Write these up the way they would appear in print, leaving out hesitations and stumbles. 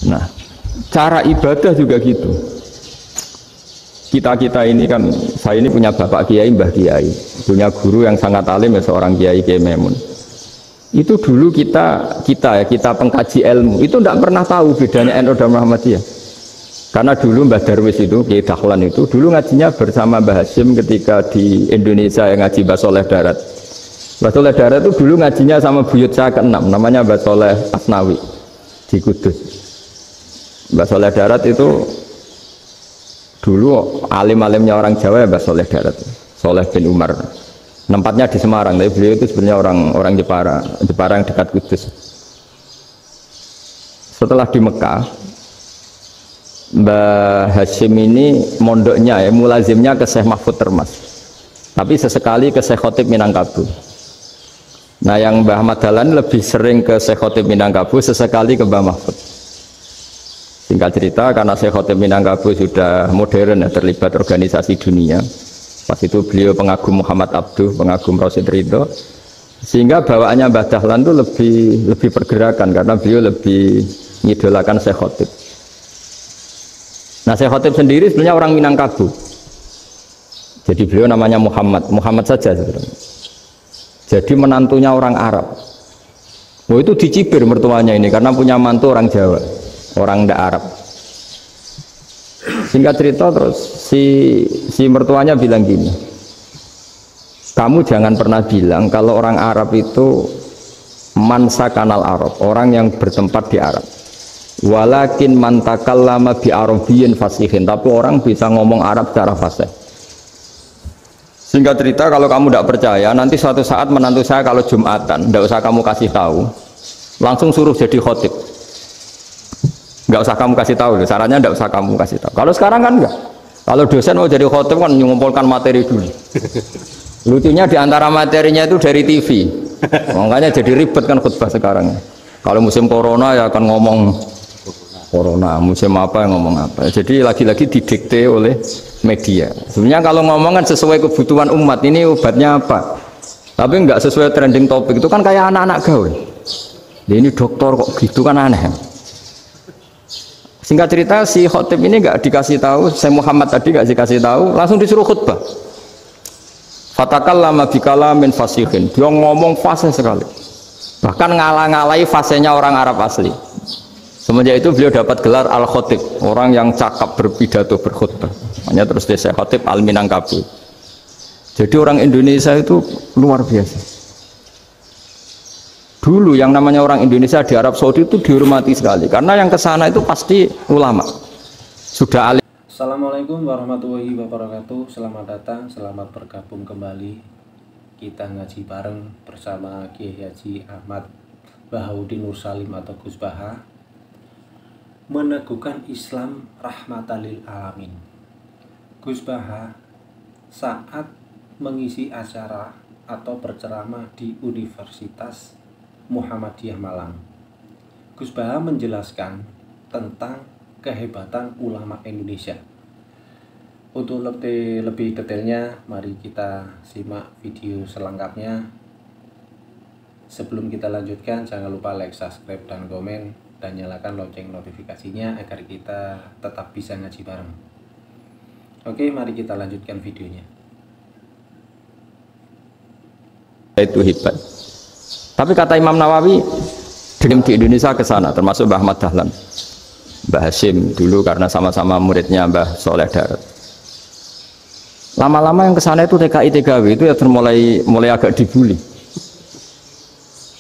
Nah, cara ibadah juga gitu. Kita ini kan, saya ini punya bapak kiai, mbah kiai, punya guru yang sangat alim ya, seorang kiai Kiai Memun. Itu dulu kita pengkaji ilmu itu tidak pernah tahu bedanya NU dan Muhammadiyah. Karena dulu Mbah Darwis itu, Kiai Dahlan itu dulu ngajinya bersama Mbah Hasyim ketika di Indonesia yang ngaji Mbah Soleh Darat. Mbah Soleh Darat itu dulu ngajinya sama buyut saya ke-6, namanya Mbah Soleh Asnawi di Kudus. Mbah Soleh Darat itu dulu alim-alimnya orang Jawa ya Mbah Soleh Darat, Soleh bin Umar. Tempatnya di Semarang, tapi beliau itu sebenarnya orang Jepara yang dekat Kudus. Setelah di Mekah, Mbah Hasyim ini mondoknya ya, mulazimnya ke Syekh Mahfud Termas. Tapi sesekali ke Syekh Khotib Minangkabau. Nah yang Mbah Ahmad Dahlan lebih sering ke Syekh Khotib Minangkabau, sesekali ke Mbah Mahfud. Singkat cerita, karena Syekh Khotib Minangkabau sudah modern ya, terlibat organisasi dunia. Pas itu beliau pengagum Muhammad Abduh, pengagum Rasid Ridho, sehingga bawaannya Mbah Dahlan itu lebih pergerakan karena beliau lebih mengidolakan Syekh Khotib. Nah Syekh Khotib sendiri sebenarnya orang Minangkabau, jadi beliau namanya Muhammad saja sebenarnya. Jadi menantunya orang Arab. Oh itu dicibir mertuanya ini karena punya mantu orang Jawa, orang ndak Arab. Singkat cerita terus si mertuanya bilang gini, kamu jangan pernah bilang kalau orang Arab itu mansa kanal Arab, orang yang bertempat di Arab. Walakin man takallama bi arabiyyin fasihin, tapi orang bisa ngomong Arab secara fasih. Singkat cerita, kalau kamu tidak percaya, nanti suatu saat menantu saya kalau Jumatan, tidak usah kamu kasih tahu, langsung suruh jadi khotib. Nggak usah kamu kasih tahu, sarannya nggak usah kamu kasih tahu. Kalau sekarang kan enggak. Kalau dosen mau jadi khotib kan mengumpulkan materi dulu. Lucunya diantara materinya itu dari TV. Makanya jadi ribet kan khutbah sekarang. Kalau musim corona ya akan ngomong corona, musim apa yang ngomong apa. Jadi lagi-lagi didikte oleh media. Sebenarnya kalau ngomong kan sesuai kebutuhan umat, ini obatnya apa. Tapi nggak sesuai trending topik, itu kan kayak anak-anak gaul. Ini dokter kok gitu kan aneh. Singkat cerita si khotib ini nggak dikasih tahu, Syekh Muhammad tadi nggak dikasih tahu, langsung disuruh khutbah. Fatakallama bikalamin fasihin, dia ngomong fasih sekali, bahkan ngalah-ngalahi fasihnya orang Arab asli. Semenjak itu beliau dapat gelar al khotib, orang yang cakap berpidato berkhutbah. Makanya terus dia Syekh Khotib al Minangkabau. Jadi orang Indonesia itu luar biasa. Dulu yang namanya orang Indonesia di Arab Saudi itu dihormati sekali karena yang kesana itu pasti ulama sudah alim. Assalamualaikum warahmatullahi wabarakatuh. Selamat datang, selamat bergabung kembali. Kita ngaji bareng bersama Kiai Haji Ahmad Bahaudin Nur Salim atau Gus Baha, meneguhkan Islam rahmatan lil alamin. Gus Baha saat mengisi acara atau berceramah di Universitas Muhammadiyah Malang, Gus Baha menjelaskan tentang kehebatan ulama Indonesia. Untuk lebih detailnya, mari kita simak video selengkapnya. Sebelum kita lanjutkan, jangan lupa like, subscribe, dan komen, dan nyalakan lonceng notifikasinya agar kita tetap bisa ngaji bareng. Oke, mari kita lanjutkan videonya. Itu hebat. Tapi kata Imam Nawawi, di Indonesia ke sana, termasuk Mbah Ahmad Dahlan, Mbah Hasyim dulu karena sama-sama muridnya Mbah Soleh Darat. Lama-lama yang ke sana itu TKI TKW itu ya mulai agak dibully.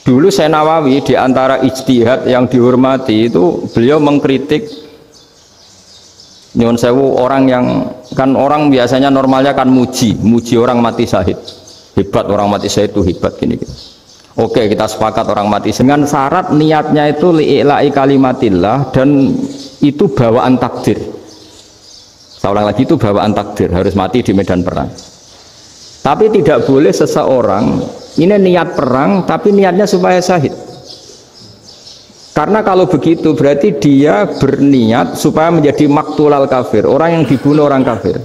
Dulu Syekh Nawawi di antara ijtihad yang dihormati itu beliau mengkritik nyuwun sewu orang yang kan orang biasanya normalnya kan muji orang mati syahid. Hebat orang mati syahid itu hebat gini. Oke, kita sepakat orang mati dengan syarat niatnya itu li'ila'i kalimatillah dan itu bawaan takdir. Saya ulang lagi, itu bawaan takdir, harus mati di medan perang. Tapi tidak boleh seseorang ini niat perang tapi niatnya supaya syahid. Karena kalau begitu berarti dia berniat supaya menjadi maktulal kafir, orang yang dibunuh orang kafir.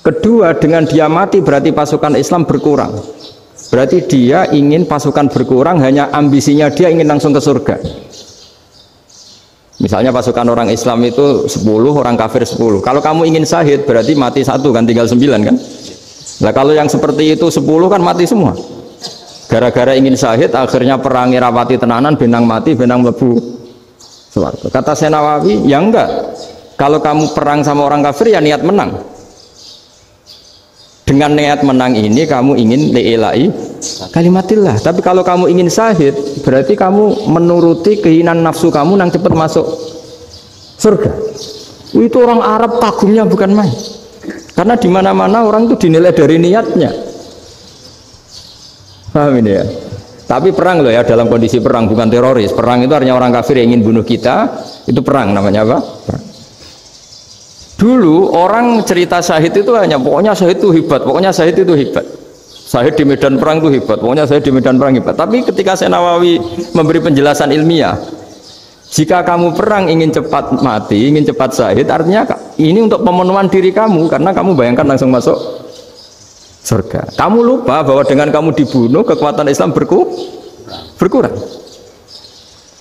Kedua, dengan dia mati berarti pasukan Islam berkurang. Berarti dia ingin pasukan berkurang, hanya ambisinya dia ingin langsung ke surga. Misalnya pasukan orang Islam itu 10, orang kafir 10. Kalau kamu ingin syahid berarti mati 1 kan, tinggal 9 kan. Nah kalau yang seperti itu 10 kan mati semua. Gara-gara ingin syahid akhirnya perangi rapati tenanan, benang mati, benang mlebu swarga. Kata Senawawi, ya enggak. Kalau kamu perang sama orang kafir ya niat menang. Dengan niat menang ini kamu ingin li'ilai kalimatillah. Tapi kalau kamu ingin syahid berarti kamu menuruti keinginan nafsu kamu yang cepat masuk surga. Itu orang Arab kagumnya bukan main. Karena di mana-mana orang itu dinilai dari niatnya. Paham ini ya? Tapi perang loh ya, dalam kondisi perang, bukan teroris. Perang itu artinya orang kafir yang ingin bunuh kita, itu perang namanya apa? Perang. Dulu orang cerita syahid itu hanya pokoknya syahid itu hebat, pokoknya syahid itu hebat. Syahid di medan perang itu hebat, pokoknya syahid di medan perang hebat. Tapi ketika Senawawi memberi penjelasan ilmiah, jika kamu perang ingin cepat mati, ingin cepat syahid, artinya ini untuk pemenuhan diri kamu, karena kamu bayangkan langsung masuk surga. Kamu lupa bahwa dengan kamu dibunuh kekuatan Islam berkurang.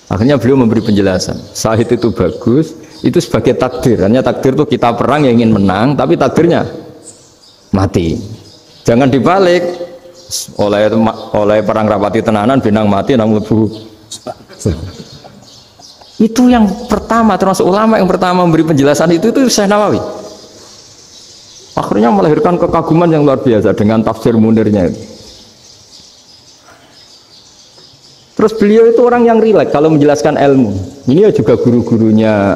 Akhirnya beliau memberi penjelasan, syahid itu bagus, itu sebagai takdir. Hanya takdir itu kita perang yang ingin menang, tapi takdirnya mati. Jangan dibalik, oleh perang rapati tenanan, benang mati, namun itu yang pertama, termasuk ulama yang pertama memberi penjelasan itu Syekh Nawawi. Akhirnya melahirkan kekaguman yang luar biasa dengan tafsir Munirnya itu. Terus beliau itu orang yang rileks kalau menjelaskan ilmu. Ini ya juga guru-gurunya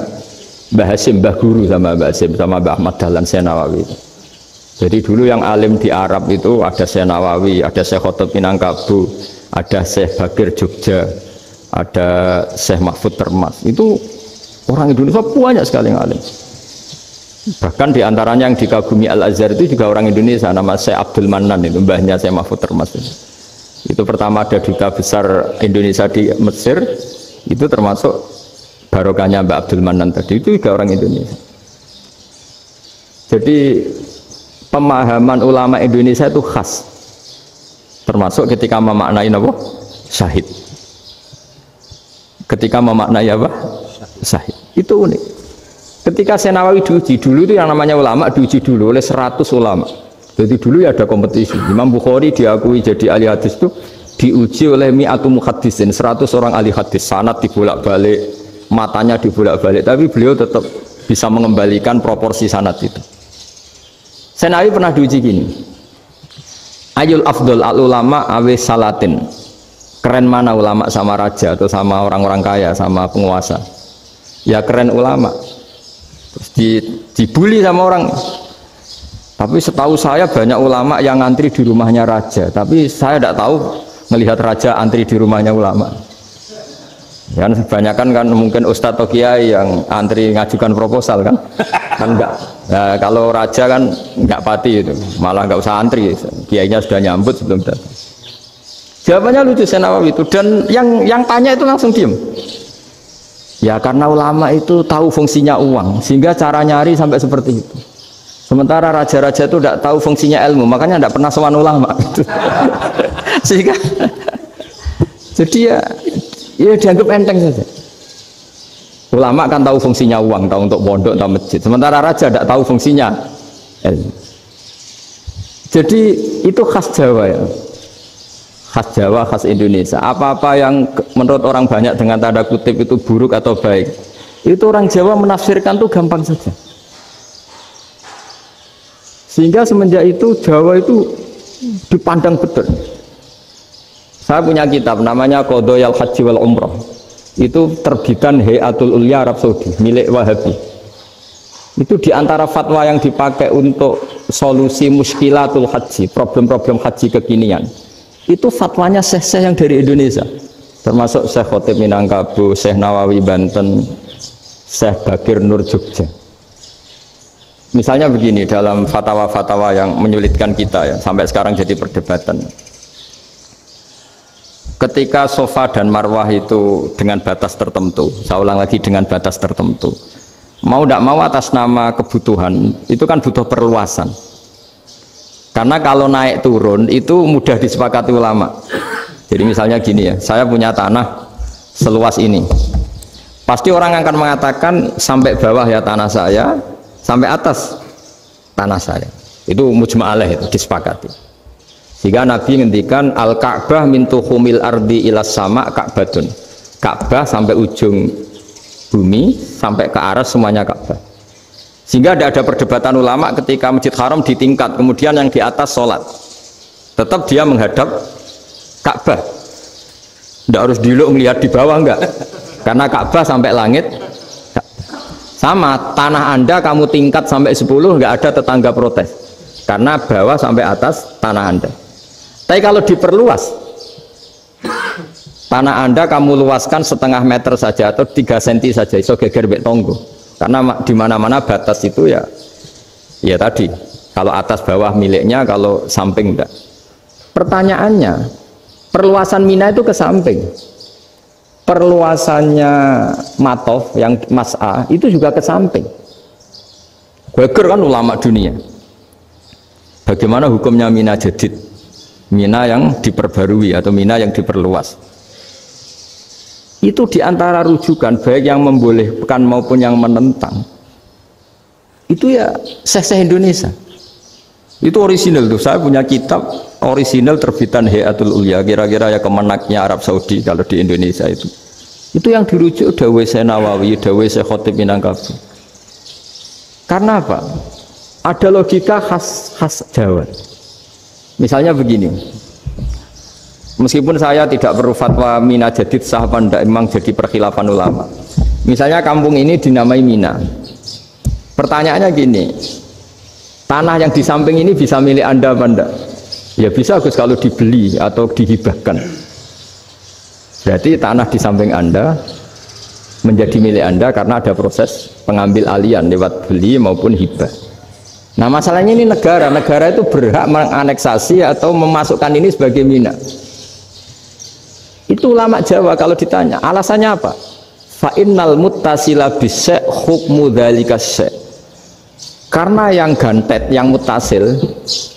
Mbah Hasim, Mbah Guru sama Mbah Hasim sama Mbah Ahmad Dahlan Syekh Nawawi. Jadi dulu yang alim di Arab itu ada Syekh Nawawi, ada Syekh Khotib Minangkabau, ada Syekh Bakir Jogja, ada Syekh Mahfud Termas. Itu orang Indonesia banyak sekali yang alim. Bahkan diantaranya yang dikagumi Al-Azhar itu juga orang Indonesia, nama Syekh Abdul Manan, itu mbahnya Syekh Mahfud Termas. Itu pertama ada duta besar Indonesia di Mesir, itu termasuk barokahnya Mbak Abdul Manan tadi, itu juga orang Indonesia. Jadi pemahaman ulama Indonesia itu khas, termasuk ketika memaknai apa? Syahid. Ketika memaknai apa? Syahid. Itu unik. Ketika Senawawi diuji dulu itu yang namanya ulama diuji dulu oleh 100 ulama. Jadi dulu ya ada kompetisi. Imam Bukhari diakui jadi ahli hadis itu diuji oleh mi'atu muhaddisin, 100 orang ahli hadis, sanad dibolak-balik, matanya dibolak-balik, tapi beliau tetap bisa mengembalikan proporsi sanad itu. Senawi pernah diuji gini. Ayul afdol al ulama awe salatin. Keren mana ulama sama raja atau sama orang-orang kaya, sama penguasa? Ya keren ulama. Terus dibully sama orang. Tapi setahu saya banyak ulama yang ngantri di rumahnya raja, tapi saya tidak tahu melihat raja antri di rumahnya ulama. Ya, kebanyakan kan mungkin ustadz atau kiai yang antri ngajukan proposal kan enggak. Nah, kalau raja kan enggak pati itu, malah enggak usah antri, kiainya sudah nyambut sebelum datang. Jawabannya lucu Senawawi itu, dan yang tanya itu langsung diem. Ya karena ulama itu tahu fungsinya uang, sehingga cara nyari sampai seperti itu. Sementara raja-raja itu tidak tahu fungsinya ilmu, makanya tidak pernah sowan ulama. Sehingga jadi ya dianggap enteng saja. Ulama kan tahu fungsinya uang, tahu untuk pondok, tahu masjid. Sementara raja tidak tahu fungsinya ilmu. Jadi itu khas Jawa ya. Khas Jawa, khas Indonesia. Apa-apa yang menurut orang banyak dengan tanda kutip itu buruk atau baik, itu orang Jawa menafsirkan tuh gampang saja. Sehingga semenjak itu Jawa itu dipandang betul. Saya punya kitab namanya Qadhayal Haji wal Umrah. Itu terbitan Hayatul Ulya Arab Saudi milik Wahabi. Itu diantara fatwa yang dipakai untuk solusi muskilatul haji, problem-problem haji kekinian. Itu fatwanya syekh-syekh yang dari Indonesia. Termasuk Syekh Khotib Minangkabau, Syekh Nawawi Banten, Syekh Bakir Nur Jogja. Misalnya begini, dalam fatwa-fatwa yang menyulitkan kita ya, sampai sekarang jadi perdebatan. Ketika Safa dan Marwah itu dengan batas tertentu, saya ulang lagi dengan batas tertentu, mau tidak mau atas nama kebutuhan, itu kan butuh perluasan. Karena kalau naik turun itu mudah disepakati ulama. Jadi misalnya gini ya, saya punya tanah seluas ini. Pasti orang akan mengatakan sampai bawah ya tanah saya, sampai atas tanah saya. Itu mujma' alaih, itu disepakati. Sehingga Nabi ngendikan al-Ka'bah min tuhumil ardi ilas sama Ka'batun. Ka'bah sampai ujung bumi sampai ke aras semuanya Ka'bah. Sehingga tidak ada perdebatan ulama ketika Masjid Haram ditingkat, kemudian yang di atas sholat. Tetap dia menghadap Ka'bah. Tidak harus diluk melihat di bawah, enggak. Karena Ka'bah sampai langit. Sama, tanah Anda kamu tingkat sampai 10, enggak ada tetangga protes. Karena bawah sampai atas tanah Anda. Tapi kalau diperluas, tanah Anda kamu luaskan setengah meter saja atau 3 cm saja, iso geger mbek tonggo. Karena di mana-mana batas itu ya tadi. Kalau atas bawah miliknya, kalau samping enggak. Pertanyaannya, perluasan Mina itu ke samping. Perluasannya Matof yang Mas'a itu juga ke samping. Geger kan ulama dunia. Bagaimana hukumnya Mina Jadid? Mina yang diperbarui atau Mina yang diperluas. Itu diantara rujukan baik yang membolehkan maupun yang menentang. Itu ya Syekh Indonesia. Itu orisinal tuh. Saya punya kitab orisinal terbitan Hayatul Ulya, kira-kira ya kemenaknya Arab Saudi kalau di Indonesia itu. Itu yang dirujuk dawuh Syekh Nawawi, dawuh Syekh Khatib Minangkabau. Karena apa? Ada logika khas Jawa. Misalnya begini. Meskipun saya tidak perlu fatwa Mina Jadid sah apa enggak, memang jadi perkhilafan ulama. Misalnya kampung ini dinamai Mina. Pertanyaannya gini, tanah yang di samping ini bisa milik Anda apa enggak? Ya bisa Gus kalau dibeli atau dihibahkan. Berarti tanah di samping Anda menjadi milik Anda karena ada proses pengambil alian lewat beli maupun hibah. Nah masalahnya ini negara itu berhak menganeksasi atau memasukkan ini sebagai Mina. Itu ulama Jawa kalau ditanya alasannya apa? Fa innal muttasila bis-syai' hukmu dzalika syai'. Karena yang gantet, yang mutasil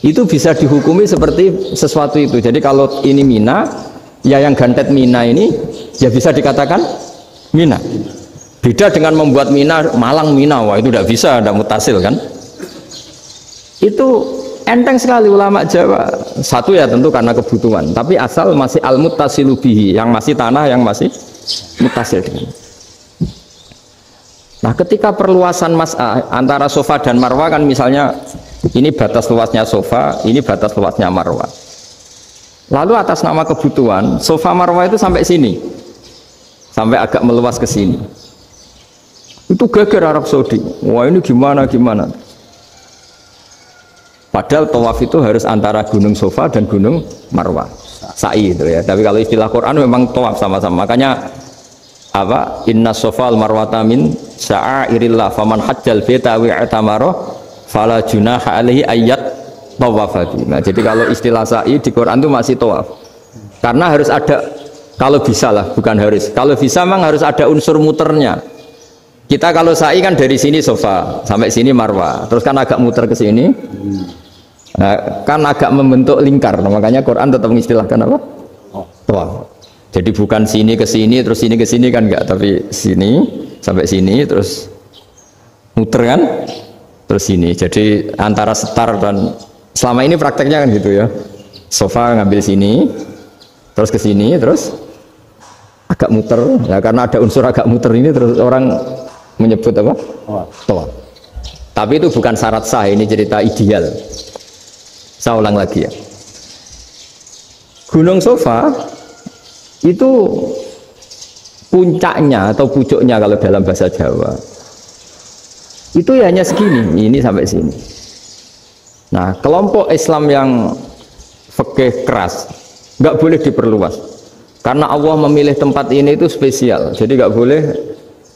itu bisa dihukumi seperti sesuatu itu. Jadi kalau ini Mina, ya yang gantet Mina ini ya bisa dikatakan Mina. Beda dengan membuat Mina Malang Mina, wah itu tidak bisa, tidak mutasil kan? Itu enteng sekali ulama Jawa. Satu ya tentu karena kebutuhan, tapi asal masih al-muttasilu bihi, yang masih tanah yang masih mutasil dengan. Nah, ketika perluasan mas'ah antara sofa dan marwah kan misalnya ini batas luasnya sofa, ini batas luasnya marwah. Lalu atas nama kebutuhan, sofa marwah itu sampai sini. Sampai agak meluas ke sini. Itu geger Arab Saudi. Wah, ini gimana? Padahal tawaf itu harus antara gunung Sofa dan gunung Marwah. Sa'i itu ya. Tapi kalau istilah Quran memang tawaf sama-sama. Makanya apa? Inna Sofa al-Marwata min sya'airillah faman hajjal baita wa i'tamara fala junaha alaihi ayyat tawafati. Nah, jadi kalau istilah sa'i di Quran itu masih tawaf. Karena harus ada, kalau bisa lah, bukan harus. Kalau bisa memang harus ada unsur muternya. Kita kalau sa'i kan dari sini Sofa sampai sini Marwah, terus kan agak muter ke sini. Nah, kan agak membentuk lingkar, nah, makanya Quran tetap mengistilahkan apa? Tawaf. Jadi bukan sini ke sini terus sini ke sini kan enggak, tapi sini sampai sini terus muter kan, terus sini. Jadi antara setar dan selama ini prakteknya kan gitu ya. Sofa ngambil sini, terus ke sini, terus agak muter. Ya karena ada unsur agak muter ini terus orang menyebut apa? Tawaf. Tapi itu bukan syarat sah, ini cerita ideal. Saya ulang lagi ya. Gunung Sofa itu puncaknya atau pucuknya kalau dalam bahasa Jawa itu ya hanya segini, ini sampai sini. Nah, kelompok Islam yang fikih keras nggak boleh diperluas karena Allah memilih tempat ini itu spesial, jadi nggak boleh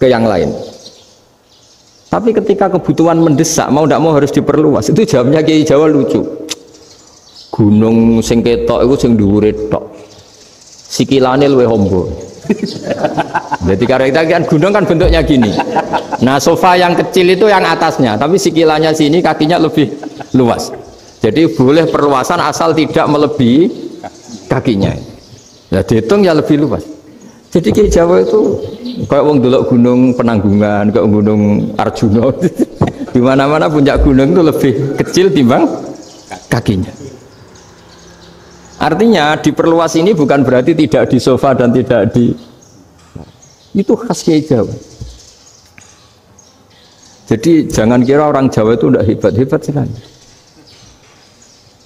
ke yang lain. Tapi ketika kebutuhan mendesak, mau tidak mau harus diperluas. Itu jawabnya Kiai Jawa lucu. Gunung sing ketok itu sing dhuwure tok. Sikilane luwih ombo. Jadi karena kita kan gunung kan bentuknya gini. Nah, sofa yang kecil itu yang atasnya, tapi sikilannya sini kakinya lebih luas. Jadi boleh perluasan asal tidak melebihi kakinya. Ya dihitung ya lebih luas. Jadi Kiai Jawa itu kayak wong delok gunung Penanggungan, kayak gunung Arjuna. Di mana-mana puncak gunung itu lebih kecil timbang kakinya. Artinya diperluas ini bukan berarti tidak di sofa dan tidak di, itu khas Kiai Jawa. Jadi jangan kira orang Jawa itu tidak hebat-hebat sekali.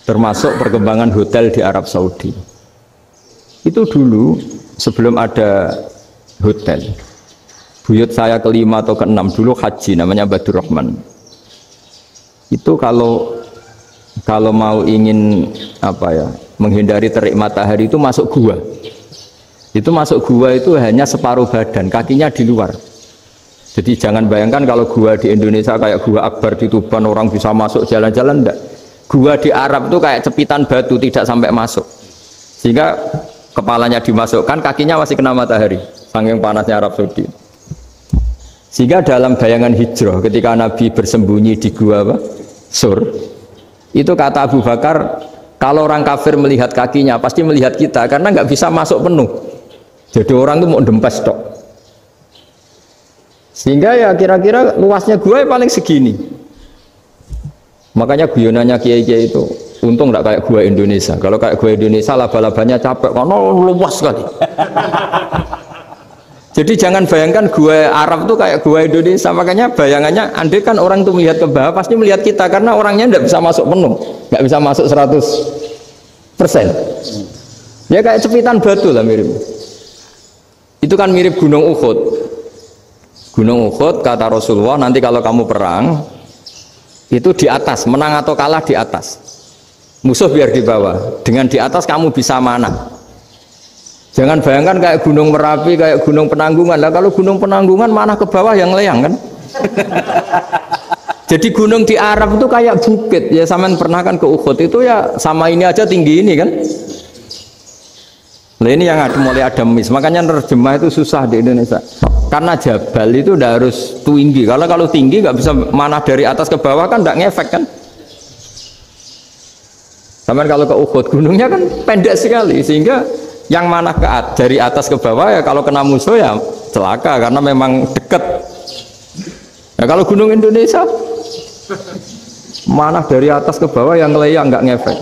Termasuk perkembangan hotel di Arab Saudi. Itu dulu sebelum ada hotel, buyut saya kelima atau keenam dulu haji, namanya Badur Rahman. Itu kalau mau ingin menghindari terik matahari itu masuk gua. Itu masuk gua itu hanya separuh badan, kakinya di luar. Jadi jangan bayangkan kalau gua di Indonesia kayak gua Akbar di Tuban orang bisa masuk jalan-jalan, enggak. Gua di Arab itu kayak cepitan batu, tidak sampai masuk. Sehingga kepalanya dimasukkan, kakinya masih kena matahari, saking panasnya Arab Saudi. Sehingga dalam bayangan hijrah ketika Nabi bersembunyi di gua Sur, itu kata Abu Bakar, kalau orang kafir melihat kakinya pasti melihat kita karena nggak bisa masuk penuh. Jadi orang itu mau dempes tok. Sehingga ya kira-kira luasnya gua paling segini. Makanya guyonannya kiai-kiai itu untung nggak kayak gua Indonesia. Kalau kayak gua Indonesia laba-labanya capek karena luas sekali. Jadi jangan bayangkan gua Arab tuh kayak gua Indonesia. Makanya bayangannya andai kan orang tuh melihat ke bawah pasti melihat kita karena orangnya nggak bisa masuk penuh, nggak bisa masuk 100%. Ya kayak cepitan batu lah mirip. Itu kan mirip Gunung Uhud. Gunung Uhud kata Rasulullah, nanti kalau kamu perang itu di atas, menang atau kalah di atas. Musuh biar di bawah. Dengan di atas kamu bisa manah. Jangan bayangkan kayak Gunung Merapi, kayak Gunung Penanggungan. Lah kalau Gunung Penanggungan manah ke bawah yang leyang kan. Jadi gunung di Arab itu kayak bukit. Ya sampean pernah kan ke Uhud itu ya sama ini aja tinggi ini kan. Nah ini yang mulai ada mis. Makanya nerjemah itu susah di Indonesia. Karena jabal itu udah harus tinggi. Kalau tinggi nggak bisa manah dari atas ke bawah kan nggak ngefek kan. Sampai kalau ke Uhud gunungnya kan pendek sekali sehingga yang manah dari atas ke bawah ya kalau kena musuh ya celaka karena memang dekat. Ya kalau gunung Indonesia manah dari atas ke bawah yang ngeleyang nggak ngefek.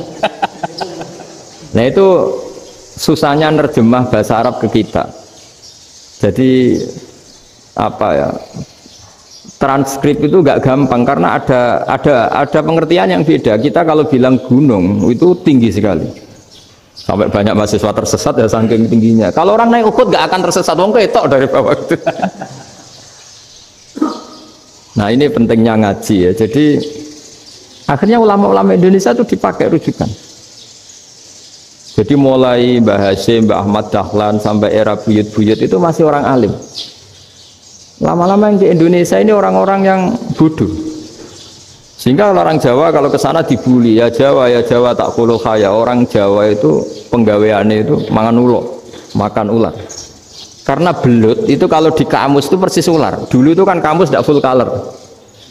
Nah itu susahnya nerjemah bahasa Arab ke kita. Jadi transkrip itu nggak gampang karena ada pengertian yang beda. Kita kalau bilang gunung itu tinggi sekali. Sampai banyak mahasiswa tersesat ya saking tingginya. Kalau orang naik Uhud nggak akan tersesat, wong ketok dari bawah itu. Nah ini pentingnya ngaji ya. Jadi akhirnya ulama-ulama Indonesia itu dipakai rujukan. Jadi mulai Mbah Hasyim, Mbah Ahmad Dahlan sampai era buyut-buyut itu masih orang alim. Lama-lama yang di Indonesia ini orang-orang yang bodoh. Sehingga orang Jawa kalau ke sana dibully, ya Jawa tak kulul khaya. Orang Jawa itu penggaweannya itu makan ular. Karena belut itu kalau di kamus itu persis ular. Dulu itu kan kamus tidak full color.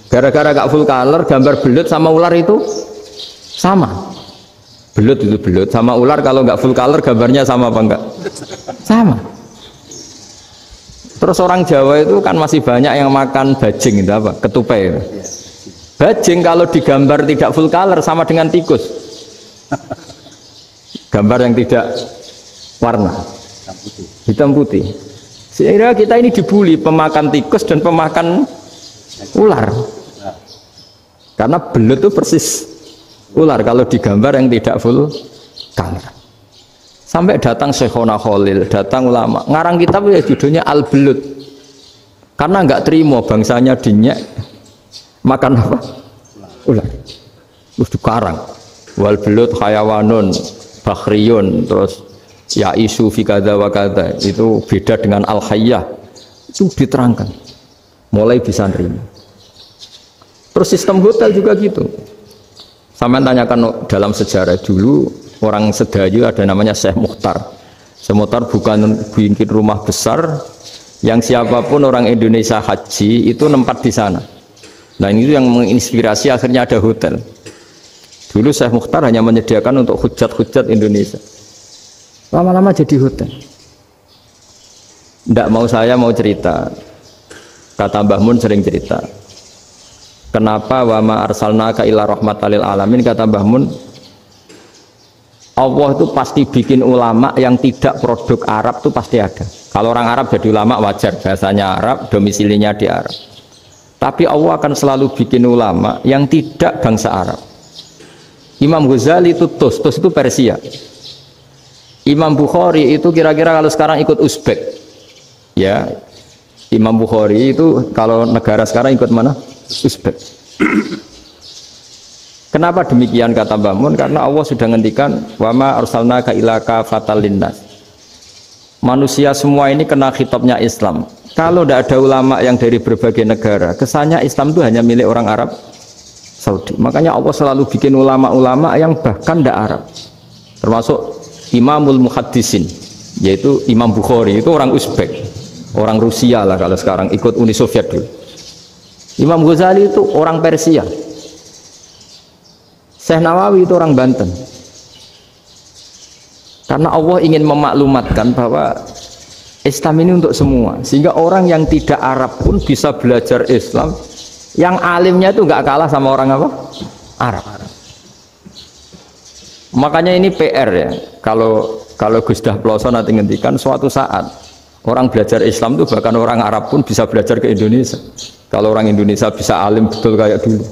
Gara-gara gak full color, gambar belut sama ular itu sama. Belut itu belut sama ular kalau nggak full color gambarnya sama apa enggak? Sama. Terus orang Jawa itu kan masih banyak yang makan bajing itu apa? Ketupai. Bajing kalau digambar tidak full color sama dengan tikus. Gambar yang tidak warna hitam putih. Sehingga kita ini dibully pemakan tikus dan pemakan ular. Karena belut itu persis ular kalau digambar yang tidak full color. Sampai datang Syekhona Khalil, datang ulama ngarang kitab ya judulnya Al-Belut. Karena nggak terima bangsanya dinyek makan apa? Ular. Terus dikarang. Wal belut hayawanun bakhriyun, terus ya isu fi kadza wa kadza. Itu beda dengan al-hayyah. Itu diterangkan. Mulai bisa nerima. Terus sistem hotel juga gitu. Sampai tanyakan dalam sejarah dulu orang Sedayu ada namanya Syekh Mukhtar. Syekh Mukhtar bukan bikin rumah besar yang siapapun orang Indonesia haji itu nempat di sana. Nah ini yang menginspirasi akhirnya ada hotel. Dulu Syekh Mukhtar hanya menyediakan untuk hujat-hujat Indonesia. Lama-lama jadi hotel. Ndak mau saya mau cerita. Kata Mbah Mun sering cerita. Kenapa wa ma arsalnaka illa rahmatan lil alamin, kata Mbah Mun, Allah itu pasti bikin ulama yang tidak produk Arab itu pasti ada. Kalau orang Arab jadi ulama wajar, bahasanya Arab, domisilinya di Arab. Tapi Allah akan selalu bikin ulama yang tidak bangsa Arab. Imam Ghazali itu Tus itu Persia. Imam Bukhari itu kira-kira kalau sekarang ikut Uzbek. Ya, Imam Bukhari itu kalau negara sekarang ikut mana? Uzbek. Kenapa demikian kata Mbah Mun? Karena Allah sudah ngendikan wa ma arsalnaka illa kafatal linnas. Manusia semua ini kena khitabnya Islam. Kalau tidak ada ulama yang dari berbagai negara, kesannya Islam itu hanya milik orang Arab Saudi. Makanya Allah selalu bikin ulama-ulama yang bahkan tidak Arab. Termasuk Imamul Muhaddisin, yaitu Imam Bukhari, itu orang Uzbek, orang Rusia lah kalau sekarang, ikut Uni Soviet dulu. Imam Ghazali itu orang Persia. Syekh Nawawi itu orang Banten. Karena Allah ingin memaklumatkan bahwa Islam ini untuk semua, sehingga orang yang tidak Arab pun bisa belajar Islam. Yang alimnya itu nggak kalah sama orang apa? Arab. Makanya ini PR ya. Kalau Gus Dah Ploso nanti ngendikan suatu saat orang belajar Islam itu bahkan orang Arab pun bisa belajar ke Indonesia. Kalau orang Indonesia bisa alim betul kayak dulu.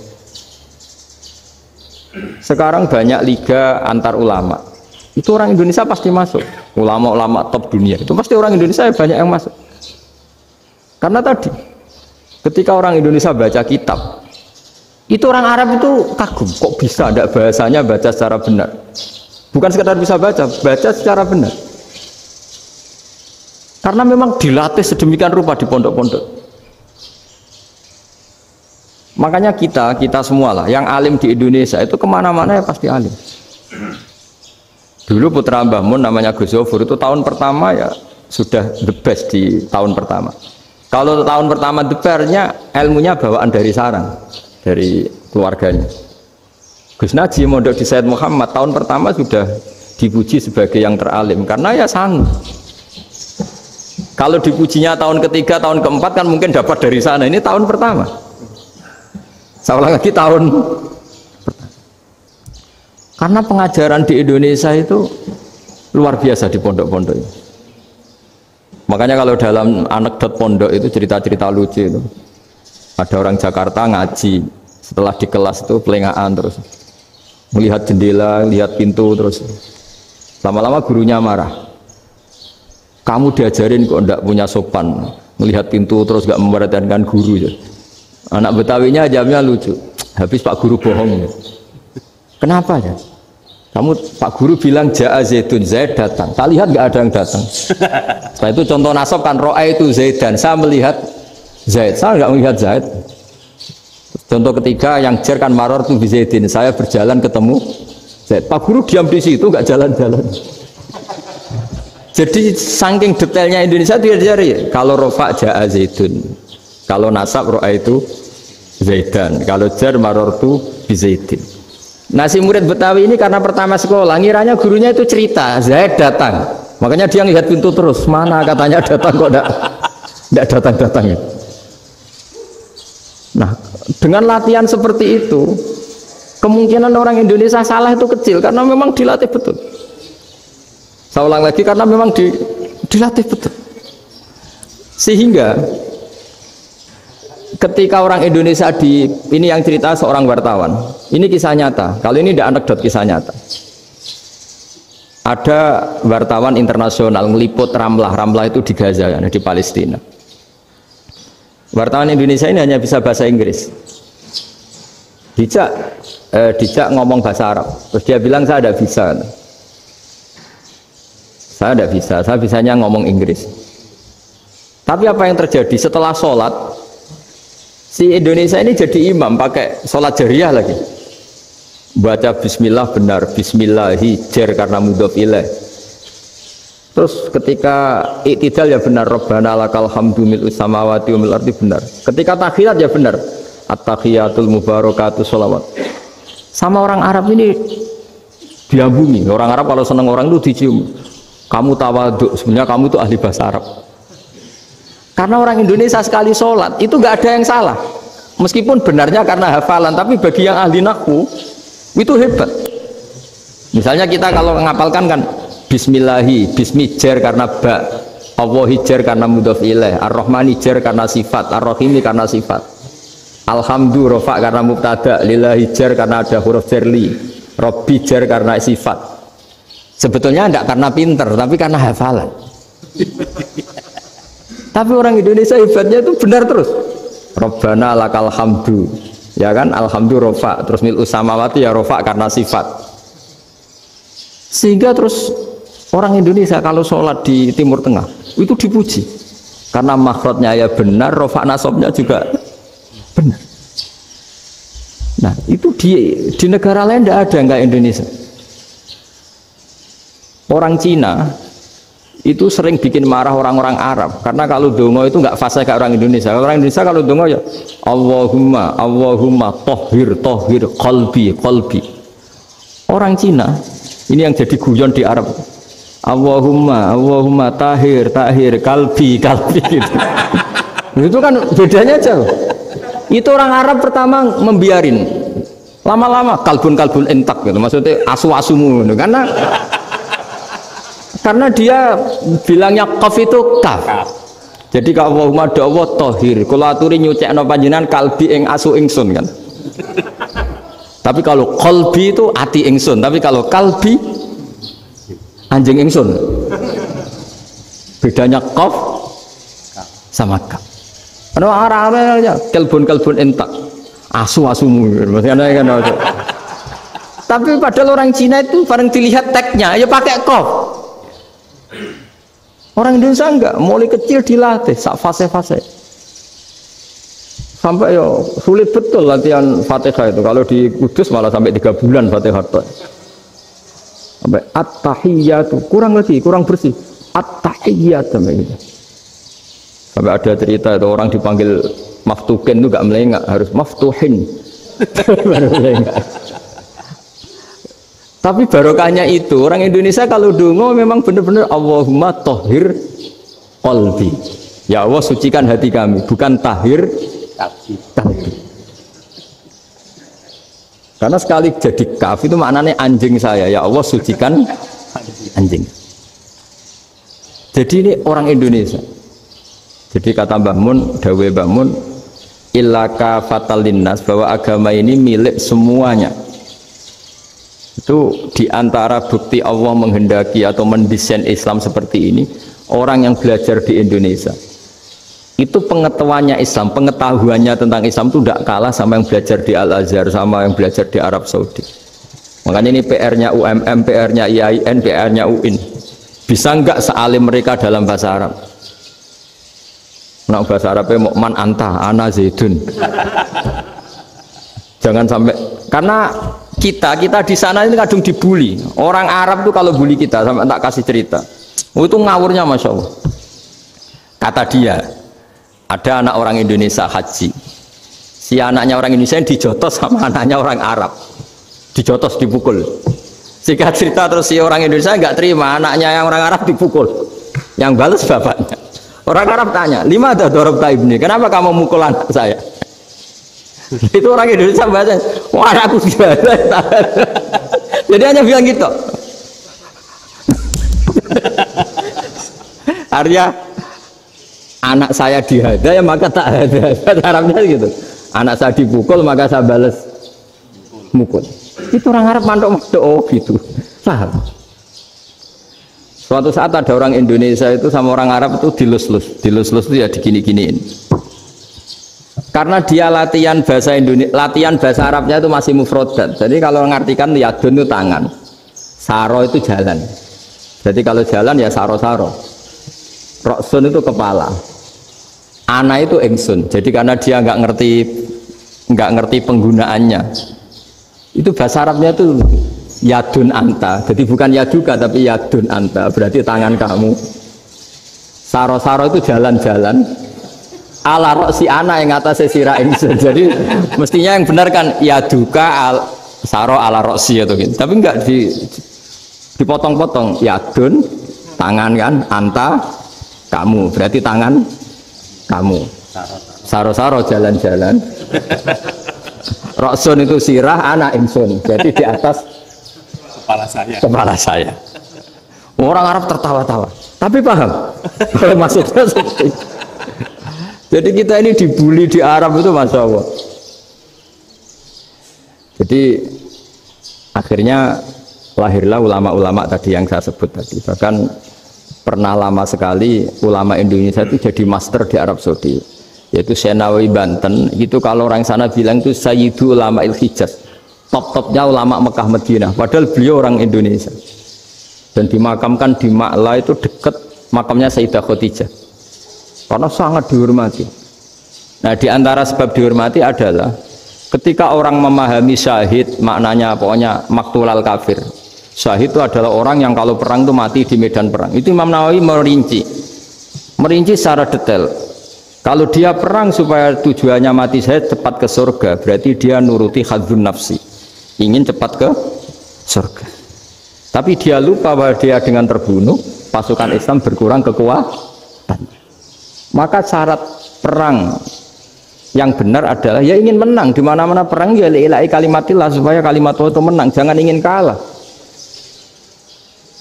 Sekarang banyak liga antar ulama. Itu orang Indonesia pasti masuk. Ulama-ulama top dunia itu pasti orang Indonesia banyak yang masuk. Karena tadi ketika orang Indonesia baca kitab, itu orang Arab itu kagum, kok bisa ada bahasanya baca secara benar. Bukan sekedar bisa baca secara benar. Karena memang dilatih sedemikian rupa di pondok-pondok. Makanya kita semua lah, yang alim di Indonesia itu kemana-mana ya pasti alim. Dulu putra Mbah Mun namanya Gus Zofur itu tahun pertama ya sudah the best di tahun pertama. Kalau tahun pertama the bestnya ilmunya bawaan dari sarang, dari keluarganya. Gus Najib mondok di Said Muhammad tahun pertama sudah dipuji sebagai yang teralim karena ya sanggup. Kalau dipujinya tahun ketiga, tahun keempat kan mungkin dapat dari sana. Ini tahun pertama. Saya ulang lagi tahun pertama. Karena pengajaran di Indonesia itu luar biasa di pondok-pondok ini. Makanya kalau dalam anekdot pondok itu cerita-cerita lucu itu. Ada orang Jakarta ngaji, setelah di kelas itu pelengahan terus. Melihat jendela, lihat pintu terus. Lama-lama gurunya marah. Kamu diajarin kok enggak punya sopan, melihat pintu terus enggak memperhatikan guru ya. Anak Betawinya jamnya lucu. Habis Pak Guru bohong ya. Kenapa ya? Kamu Pak Guru bilang Ja'a Zaidun, Zaid datang. Tak lihat nggak ada yang datang. Setelah itu contoh nasab kan ro'a itu Zaidan. Saya melihat Zaid, saya nggak melihat Zaid. Contoh ketiga yang jer kan maror tuh Zaidin. Saya berjalan ketemu Zaid. Pak Guru diam di situ nggak jalan-jalan. Jadi saking detailnya Indonesia dia cari. Kalau rofa Ja'a Zaidun, kalau nasab ro'a itu Zaidan, kalau jer maror tuh Zaidin. Nah si murid Betawi ini karena pertama sekolah ngiranya gurunya itu cerita Zaid datang, makanya dia ngelihat pintu terus, mana katanya datang kok enggak datang-datang ya. Nah dengan latihan seperti itu kemungkinan orang Indonesia salah itu kecil karena memang dilatih betul. Saya ulang lagi karena memang dilatih betul. Sehingga ketika orang Indonesia ini yang cerita seorang wartawan, ini kisah nyata. Kalau ini tidak anekdot, kisah nyata. Ada wartawan internasional meliput Ramlah itu di Gaza, di Palestina. Wartawan Indonesia ini hanya bisa bahasa Inggris. Dijak ngomong bahasa Arab. Terus dia bilang saya tidak bisa. Saya tidak bisa. Saya bisanya ngomong Inggris. Tapi apa yang terjadi setelah sholat? Si Indonesia ini jadi imam pakai sholat jariyah lagi. Baca bismillah benar, bismillahi jer karena mudhof ilaih. Terus ketika iktidal ya benar, Rabbana lakal hamdu mil'us samawati wa mil'ardi benar. Ketika tahiyat ya benar, at-tahiyatul mubarakatuh sholawat. Sama orang Arab ini diambungi. Orang Arab kalau senang orang itu dicium. Kamu tawaduk, sebenarnya kamu itu ahli bahasa Arab. Karena orang Indonesia sekali sholat itu nggak ada yang salah. Meskipun benarnya karena hafalan, tapi bagi yang ahli nahwu itu hebat. Misalnya kita kalau ngapalkan kan Bismillahi, Bismi jar karena ba, Allah jar karena mudhof ilaih, Ar-Rahmani jar karena sifat, Ar-Rahimi karena sifat, Alhamdu rofa karena mubtada, Lillahi jar karena ada huruf jarli, Robbi jar karena sifat. Sebetulnya tidak karena pinter, tapi karena hafalan. Tapi orang Indonesia hebatnya itu benar terus. Rabbana lakal hamdu, ya kan, alhamdu rofa, terus mil usamawati ya rofa karena sifat. Sehingga terus orang Indonesia kalau sholat di Timur Tengah itu dipuji karena makhrajnya ya benar, rofa nasobnya juga benar. Nah itu di negara lain tidak ada nggak Indonesia. Orang Cina itu sering bikin marah orang-orang Arab karena kalau dongo itu nggak fasih kayak orang Indonesia. Orang Indonesia kalau dongo ya Allahumma Allahumma tohir tohir qalbi qalbi. Orang Cina ini yang jadi guyon di Arab, Allahumma Allahumma tahir tahir kalbi kalbi gitu. Itu kan bedanya jauh. Itu orang Arab pertama membiarin, lama-lama kalbun kalbun entak gitu, maksudnya asu asumu gitu. Karena dia bilangnya qaf itu kaf. Jadi kalau Allahumma Allah tohir, kalau aturi nyucekno panjenengan kalbi ing asu ingsun kan. Tapi kalau qalbi itu ati ingsun, tapi kalau kalbi anjing ingsun. Bedanya qaf sama kaf. Karena orang-orang aja kalbun entak, asu asumu, maksudnya kan. Tapi padahal orang Cina itu paling dilihat teksnya ya pakai qaf. Orang Indonesia enggak, mulai kecil dilatih sak fase-fase. Sampai yo sulit betul latihan Fatihah itu. Kalau di Kudus malah sampai 3 bulan Fatihah itu. Sampai at-tahiyyatu, kurang bersih. At-tahiyyat sampai gitu. Sampai ada cerita itu orang dipanggil maftuhin itu enggak melengak, harus maftuhin. Baru melengak. Tapi barokahnya itu orang Indonesia kalau dongo memang benar-benar Allahumma tohir qalbi, ya Allah sucikan hati kami, bukan tahir kalbi. Karena sekali jadi kaf itu maknanya anjing saya, ya Allah sucikan anjing. Jadi ini orang Indonesia. Jadi kata Mbah Mun, dawe Mbah Mun, illaka fatal linnas, bahwa agama ini milik semuanya. Itu diantara bukti Allah menghendaki atau mendesain Islam seperti ini, orang yang belajar di Indonesia itu pengetahuannya Islam, pengetahuannya tentang Islam itu tidak kalah sama yang belajar di Al-Azhar, sama yang belajar di Arab Saudi. Makanya ini PR-nya UMM, PR-nya IAIN, PR-nya UIN. Bisa enggak sealim mereka dalam bahasa Arab? Nah, bahasa Arabnya mau man anta ana zaidun. Jangan sampai, karena kita di sana ini kadang dibully. Orang Arab tuh kalau bully kita, sampai tak kasih cerita. Oh, itu ngawurnya Masya Allah. Kata dia, ada anak orang Indonesia haji. Si anaknya orang Indonesia dijotos sama anaknya orang Arab. Dijotos, dipukul. Sehingga cerita terus si orang Indonesia nggak terima, anaknya yang orang Arab dipukul. Yang balas bapaknya. Orang Arab tanya, lima ada dorab taibni, kenapa kamu mukul anak saya? Itu orang Indonesia bahasa, wah aku sudah. Jadi hanya bilang gitu. Artinya anak saya dihada ya maka tak ada. Arabnya gitu. Anak saya dipukul maka saya balas mukul. Itu orang Arab mantuk-mantuk oh gitu. Paham? Suatu saat ada orang Indonesia itu sama orang Arab itu dilus-lus itu ya digini-giniin. Karena dia latihan bahasa Indonesia, latihan bahasa Arabnya itu masih mufrodat. Jadi kalau mengartikan yadun itu tangan, saro itu jalan. Jadi kalau jalan ya saro-saro. Roksun itu kepala. Ana itu ingsun. Jadi karena dia nggak ngerti penggunaannya. Itu bahasa Arabnya itu yadun anta. Jadi bukan yaduka tapi yadun anta. Berarti tangan kamu. Saro-saro itu jalan-jalan. Ala roksi ana yang atasnya sirah ingsun. Jadi mestinya yang benar kan yaduka saro ala roksi atau gitu. Tapi enggak dipotong-potong. Yadun tangan kan, anta kamu. Berarti tangan kamu. Saro. Saro-saro jalan-jalan. Roksun itu sirah, anak insun. Jadi di atas kepala saya. Orang Arab tertawa-tawa. Tapi paham. Maksudnya seperti itu. Jadi kita ini dibully di Arab itu Masya Allah. Jadi akhirnya lahirlah ulama-ulama tadi yang saya sebut tadi. Bahkan pernah lama sekali ulama Indonesia itu jadi master di Arab Saudi, yaitu Senawi Banten. Itu kalau orang sana bilang itu Sayyidu Ulama Il-Hijaz, top-topnya ulama Mekah Madinah, padahal beliau orang Indonesia dan dimakamkan di Ma'la, itu dekat makamnya Sayyidah Khadijah karena sangat dihormati. Nah, di antara sebab dihormati adalah ketika orang memahami syahid, maknanya pokoknya maktulal kafir. Syahid itu adalah orang yang kalau perang itu mati di medan perang. Itu Imam Nawawi merinci secara detail. Kalau dia perang supaya tujuannya mati syahid cepat ke surga, berarti dia nuruti hadzun nafsi, ingin cepat ke surga. Tapi dia lupa bahwa dia dengan terbunuh pasukan Islam berkurang kekuatan. Maka syarat perang yang benar adalah ya ingin menang. Di mana-mana perang ya lillahi kalimatillah, supaya kalimat Allah itu menang, jangan ingin kalah.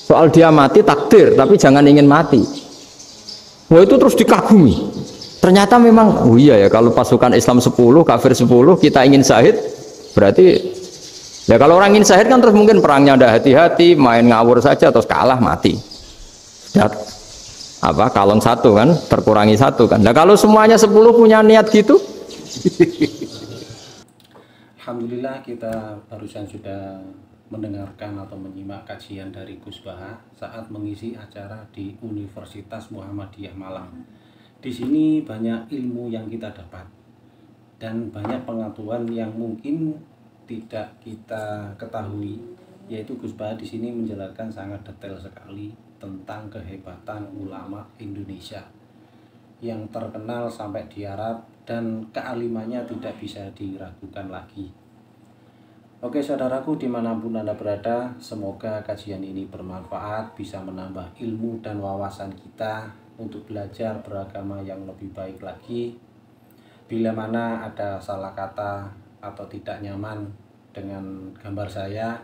Soal dia mati takdir, tapi jangan ingin mati. Wah, itu terus dikagumi. Ternyata memang, oh iya ya, kalau pasukan Islam 10, kafir 10, kita ingin syahid, berarti ya kalau orang ingin syahid kan terus mungkin perangnya ada hati-hati, main ngawur saja terus kalah mati. Sudah apa kalon satu kan, terkurangi satu kan. Nah kalau semuanya 10 punya niat gitu. Alhamdulillah kita barusan sudah mendengarkan atau menyimak kajian dari Gus Baha saat mengisi acara di Universitas Muhammadiyah Malang. Di sini banyak ilmu yang kita dapat dan banyak pengetahuan yang mungkin tidak kita ketahui, yaitu Gus Baha di sini menjelaskan sangat detail sekali tentang kehebatan ulama Indonesia yang terkenal sampai di Arab dan kealimannya tidak bisa diragukan lagi. Oke saudaraku, dimanapun Anda berada, semoga kajian ini bermanfaat, bisa menambah ilmu dan wawasan kita untuk belajar beragama yang lebih baik lagi. Bila mana ada salah kata atau tidak nyaman dengan gambar saya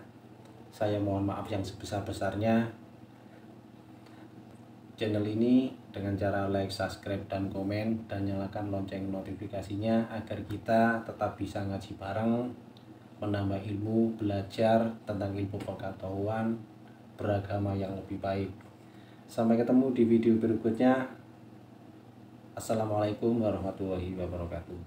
mohon maaf yang sebesar-besarnya. Channel ini dengan cara like, subscribe, dan komen, dan nyalakan lonceng notifikasinya agar kita tetap bisa ngaji bareng, menambah ilmu, belajar tentang ilmu pengetahuan beragama yang lebih baik. Sampai ketemu di video berikutnya. Assalamualaikum warahmatullahi wabarakatuh.